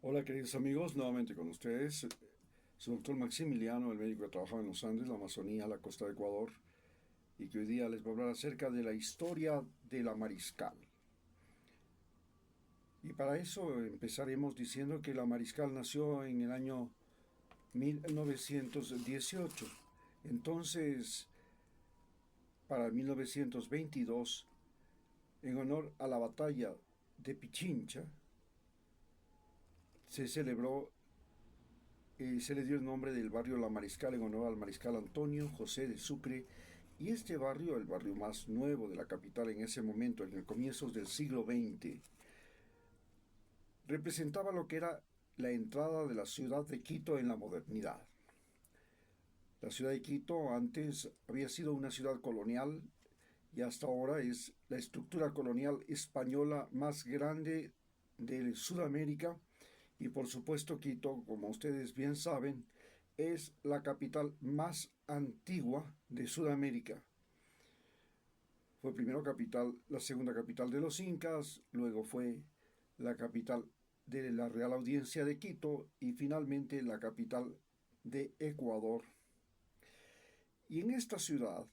Hola queridos amigos, nuevamente con ustedes. Soy doctor Maximiliano, el médico que trabaja en los Andes, la Amazonía, la costa de Ecuador, y que hoy día les voy a hablar acerca de la historia de la Mariscal. Y para eso empezaremos diciendo que la Mariscal nació en el año 1918. Entonces, para 1922, en honor a la batalla de Pichincha, se celebró se le dio el nombre del barrio La Mariscal en honor al mariscal Antonio José de Sucre, y este barrio, el barrio más nuevo de la capital en ese momento, en el comienzos del siglo XX, representaba lo que era la entrada de la ciudad de Quito en la modernidad. La ciudad de Quito antes había sido una ciudad colonial y hasta ahora es la estructura colonial española más grande de Sudamérica. Y por supuesto Quito, como ustedes bien saben, es la capital más antigua de Sudamérica. Fue primero capital, la segunda capital de los incas, luego fue la capital de la Real Audiencia de Quito y finalmente la capital de Ecuador. Y en esta ciudad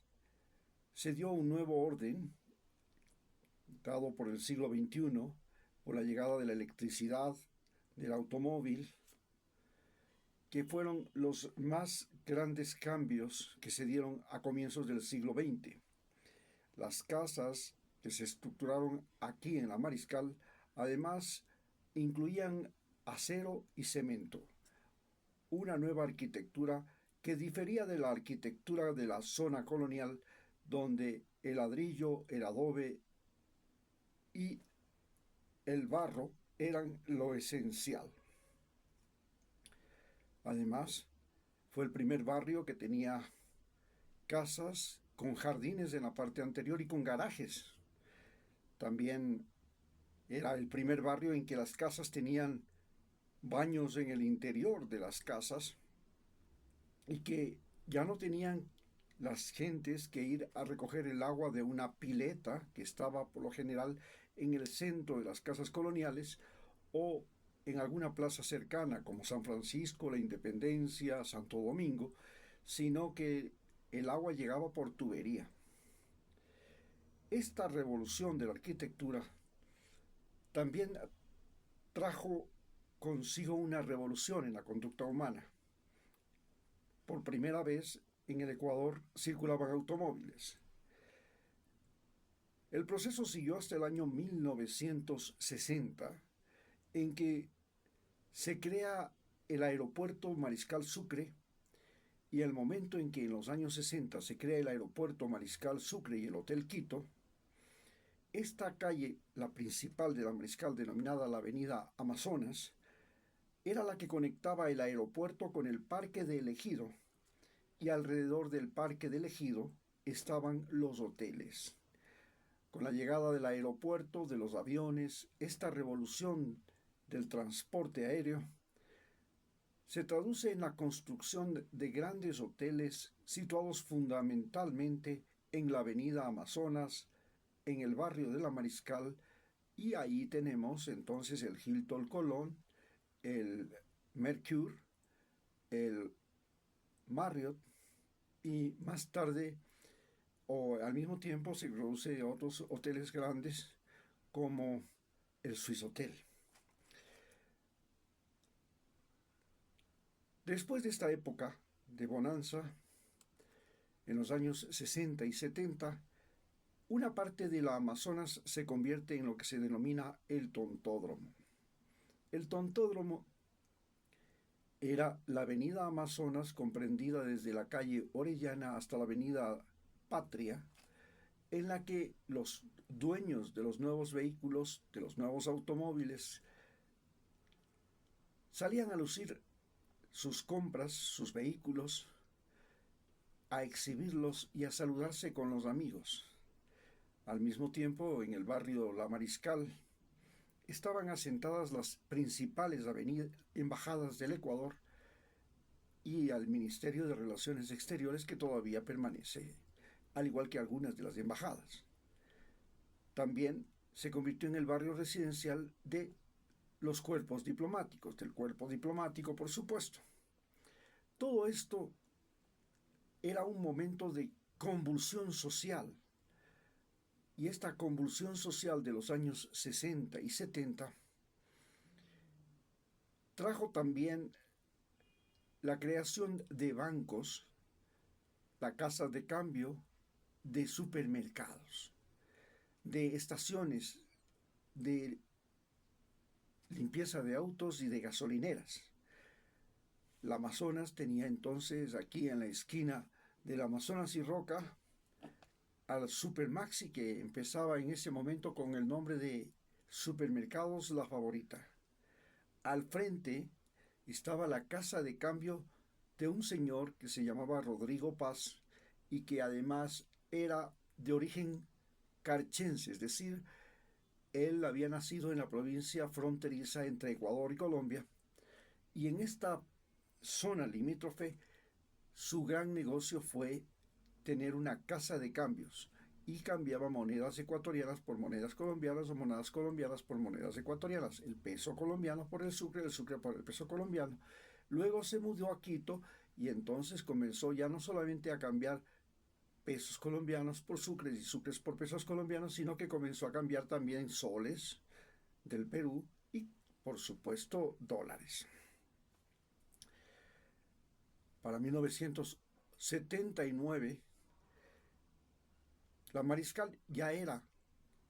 se dio un nuevo orden dado por el siglo XXI, por la llegada de la electricidad, del automóvil, que fueron los más grandes cambios que se dieron a comienzos del siglo XX. Las casas que se estructuraron aquí en la Mariscal, además, incluían acero y cemento, una nueva arquitectura que difería de la arquitectura de la zona colonial, donde el ladrillo, el adobe y el barro eran lo esencial. Además, fue el primer barrio que tenía casas con jardines en la parte anterior y con garajes. También era el primer barrio en que las casas tenían baños en el interior de las casas y que ya no tenían las gentes que ir a recoger el agua de una pileta que estaba por lo general en el centro de las casas coloniales o en alguna plaza cercana como San Francisco, la Independencia, Santo Domingo, sino que el agua llegaba por tubería. Esta revolución de la arquitectura también trajo consigo una revolución en la conducta humana. Por primera vez en el Ecuador circulaban automóviles. El proceso siguió hasta el año 1960, en que se crea el aeropuerto Mariscal Sucre, y el momento en que en los años 60 se crea el aeropuerto Mariscal Sucre y el Hotel Quito, esta calle, la principal de la Mariscal, denominada la Avenida Amazonas, era la que conectaba el aeropuerto con el Parque de Ejido, y alrededor del Parque de Ejido estaban los hoteles. Con la llegada del aeropuerto, de los aviones, esta revolución del transporte aéreo se traduce en la construcción de grandes hoteles situados fundamentalmente en la Avenida Amazonas, en el barrio de la Mariscal, y ahí tenemos entonces el Hilton Colón, el Mercure, el Marriott y más tarde o al mismo tiempo se produce otros hoteles grandes como el Swiss Hotel. Después de esta época de bonanza, en los años 60 y 70, una parte de la Amazonas se convierte en lo que se denomina el tontódromo. El tontódromo era la avenida Amazonas comprendida desde la calle Orellana hasta la avenida Patria, en la que los dueños de los nuevos vehículos, de los nuevos automóviles, salían a lucir sus compras, sus vehículos, a exhibirlos y a saludarse con los amigos. Al mismo tiempo, en el barrio La Mariscal, estaban asentadas las principales embajadas del Ecuador y al Ministerio de Relaciones Exteriores, que todavía permanece, al igual que algunas de las embajadas. También se convirtió en el barrio residencial de los cuerpos diplomáticos, del cuerpo diplomático, por supuesto. Todo esto era un momento de convulsión social. Y esta convulsión social de los años 60 y 70 trajo también la creación de bancos, la casa de cambio, de supermercados, de estaciones de limpieza de autos y de gasolineras. La Amazonas tenía entonces aquí en la esquina del Amazonas y Roca al Supermaxi, que empezaba en ese momento con el nombre de Supermercados La Favorita. Al frente estaba la casa de cambio de un señor que se llamaba Rodrigo Paz y que además era de origen carchense, es decir, él había nacido en la provincia fronteriza entre Ecuador y Colombia, y en esta zona limítrofe su gran negocio fue tener una casa de cambios y cambiaba monedas ecuatorianas por monedas colombianas o monedas colombianas por monedas ecuatorianas, el peso colombiano por el sucre por el peso colombiano. Luego se mudó a Quito y entonces comenzó ya no solamente a cambiar pesos colombianos por sucres y sucres por pesos colombianos, sino que comenzó a cambiar también soles del Perú y, por supuesto, dólares. Para 1979, la Mariscal ya era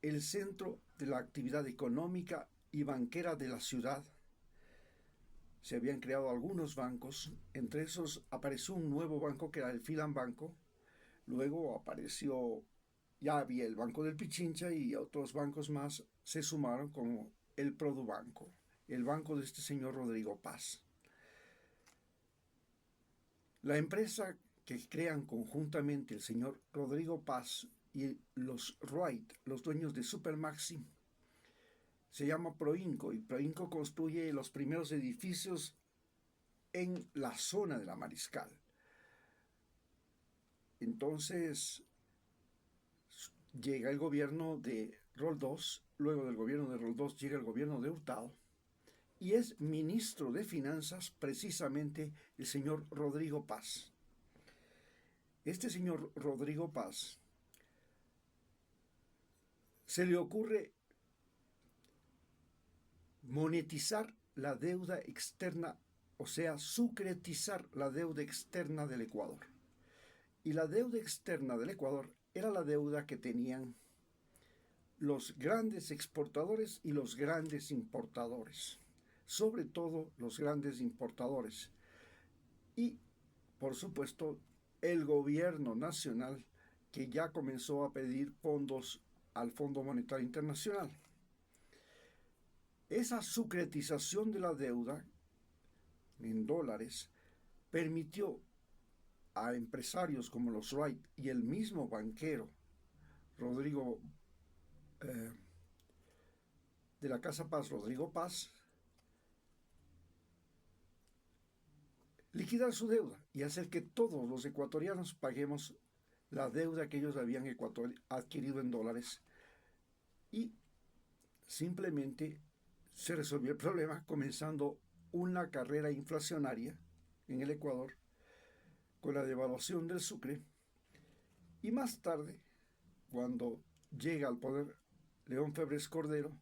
el centro de la actividad económica y banquera de la ciudad. Se habían creado algunos bancos, entre esos apareció un nuevo banco que era el Filambanco, luego apareció, ya había el Banco del Pichincha y otros bancos más se sumaron como el Produbanco, el banco de este señor Rodrigo Paz. La empresa que crean conjuntamente el señor Rodrigo Paz y los Wright, los dueños de Supermaxi, se llama Proinco, y Proinco construye los primeros edificios en la zona de la Mariscal. Entonces llega el gobierno de Roldós, luego del gobierno de Roldós llega el gobierno de Hurtado, y es ministro de Finanzas precisamente el señor Rodrigo Paz. Este señor Rodrigo Paz se le ocurre monetizar la deuda externa, o sea, sucretizar la deuda externa del Ecuador. Y la deuda externa del Ecuador era la deuda que tenían los grandes exportadores y los grandes importadores, sobre todo los grandes importadores. Y, por supuesto, el gobierno nacional, que ya comenzó a pedir fondos al Fondo Monetario Internacional. Esa sucretización de la deuda en dólares permitió a empresarios como los Wright y el mismo banquero Rodrigo de la Casa Paz, Rodrigo Paz, liquidar su deuda y hacer que todos los ecuatorianos paguemos la deuda que ellos habían adquirido en dólares, y simplemente se resolvió el problema comenzando una carrera inflacionaria en el Ecuador con la devaluación del sucre, y más tarde, cuando llega al poder León Febres Cordero,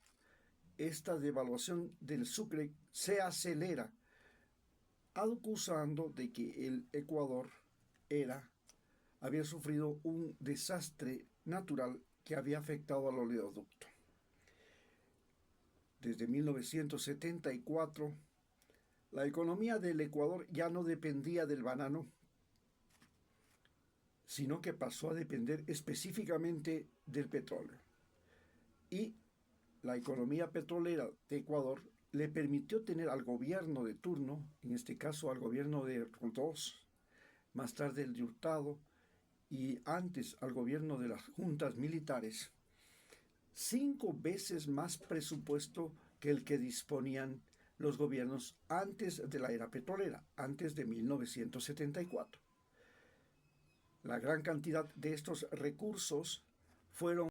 esta devaluación del sucre se acelera, acusando de que el Ecuador había sufrido un desastre natural que había afectado al oleoducto. Desde 1974, la economía del Ecuador ya no dependía del banano, sino que pasó a depender específicamente del petróleo. Y la economía petrolera de Ecuador le permitió tener al gobierno de turno, en este caso al gobierno de Roldós, más tarde el de Hurtado, y antes al gobierno de las juntas militares, 5 veces más presupuesto que el que disponían los gobiernos antes de la era petrolera, antes de 1974. La gran cantidad de estos recursos fueron